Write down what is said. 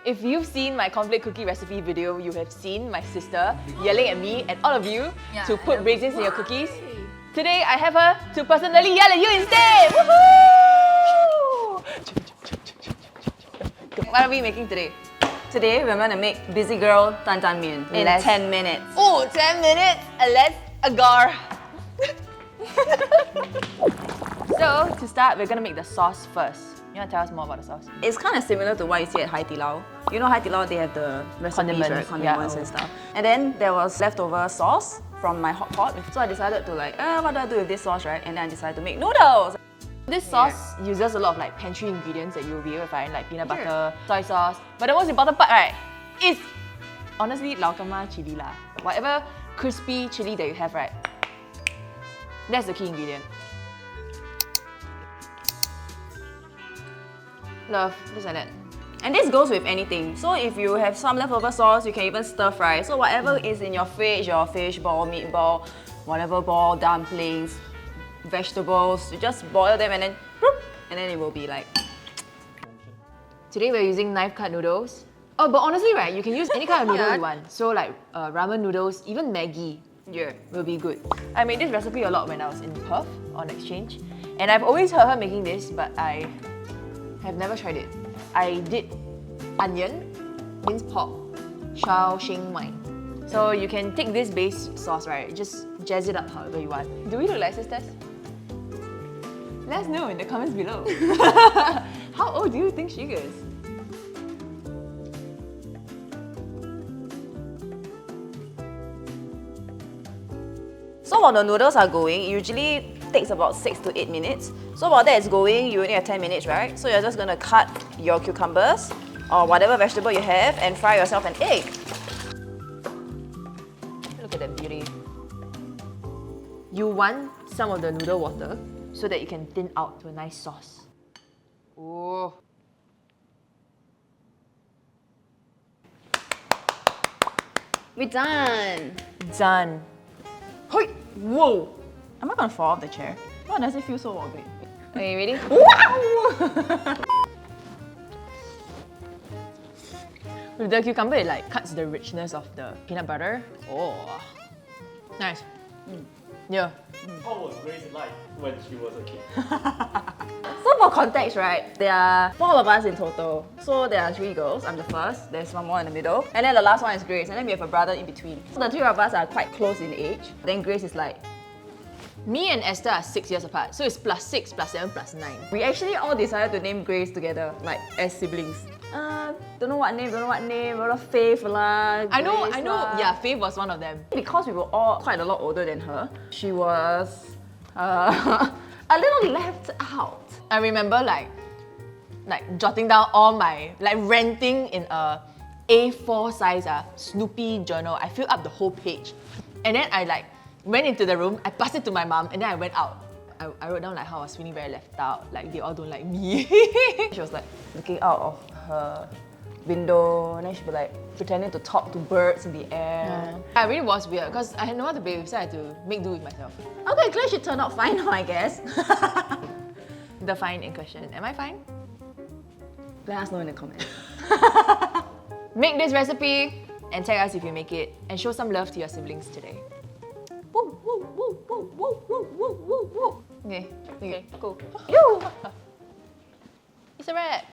If you've seen my conflict cookie recipe video, you have seen my sister yelling at me and all of you to put raisins in your cookies. Today, I have her to personally yell at you instead! Woohoo! What are we making today? Today, we're gonna make Busy Girl Tan Tan Mian in 10 minutes. Oh, 10 minutes? Let's agar! So, to start, we're gonna make the sauce first. You wanna tell us more about the sauce? It's kind of similar to what you see at Hai Di Lao. You know Hai Di Lao, they have the recipes, right? Condiments and stuff. And then there was leftover sauce from my hot pot. So I decided to what do I do with this sauce, right? And then I decided to make noodles. This sauce uses a lot of pantry ingredients that you'll be able to find, like peanut butter, soy sauce. But the most important part, right, is honestly lau kama chili lah. Whatever crispy chili that you have, right, that's the key ingredient. Love, just like that. And this goes with anything. So if you have some leftover sauce, you can even stir fry. So whatever is in your fish ball, meatball, whatever ball, dumplings, vegetables, you just boil them and then it will be like... Today we're using knife cut noodles. Oh, but honestly, right, you can use any kind of noodle you want. So like ramen noodles, even Maggi will be good. I made this recipe a lot when I was in Perth on exchange. And I've always heard her making this, but I have never tried it. I did onion, minced pork, shao xing wine. So you can take this base sauce, right? Just jazz it up however you want. Do we look like sisters? Let us know in the comments below. How old do you think she is? So while the noodles are going, it usually takes about 6 to 8 minutes. So while that is going, you only have 10 minutes, right? So you're just gonna cut your cucumbers or whatever vegetable you have and fry yourself an egg. Look at that beauty. You want some of the noodle water so that you can thin out to a nice sauce. Oh. We're done. Done. Hoi! Whoa! Am I gonna fall off the chair? Why does it feel so wobbly? Okay, ready? Wow! With the cucumber, it cuts the richness of the peanut butter. Oh, nice. Yeah. What was Grace like when she was a kid? So for context, right, there are 4 of us in total. So there are 3 girls, I'm the first, there's one more in the middle, and then the last one is Grace, and then we have a brother in between. So the 3 of us are quite close in age. Then Grace is like... Me and Esther are 6 years apart, so it's +6, +7, +9. We actually all decided to name Grace together, like as siblings. Don't know what name, what of Faith lah. I know, Grace lah. yeah, Faith was one of them. Because we were all quite a lot older than her, she was a little left out. I remember like jotting down all my, renting in a A4 size Snoopy journal. I filled up the whole page. And then I went into the room, I passed it to my mom, and then I went out. I wrote down how I was feeling very left out, they all don't like me. She was looking out of her window, and then she'd be pretending to talk to birds in the air. Yeah. It really was weird because I had no one to bathe, so I had to make do with myself. Okay, glad she turned out fine now, I guess. The fine in question. Am I fine? Let us know in the comments. Make this recipe and tag us if you make it, and show some love to your siblings today. Woo, woo, woo, woo, woo, woo, woo, woo, woo. Okay, cool. You! It's a wrap.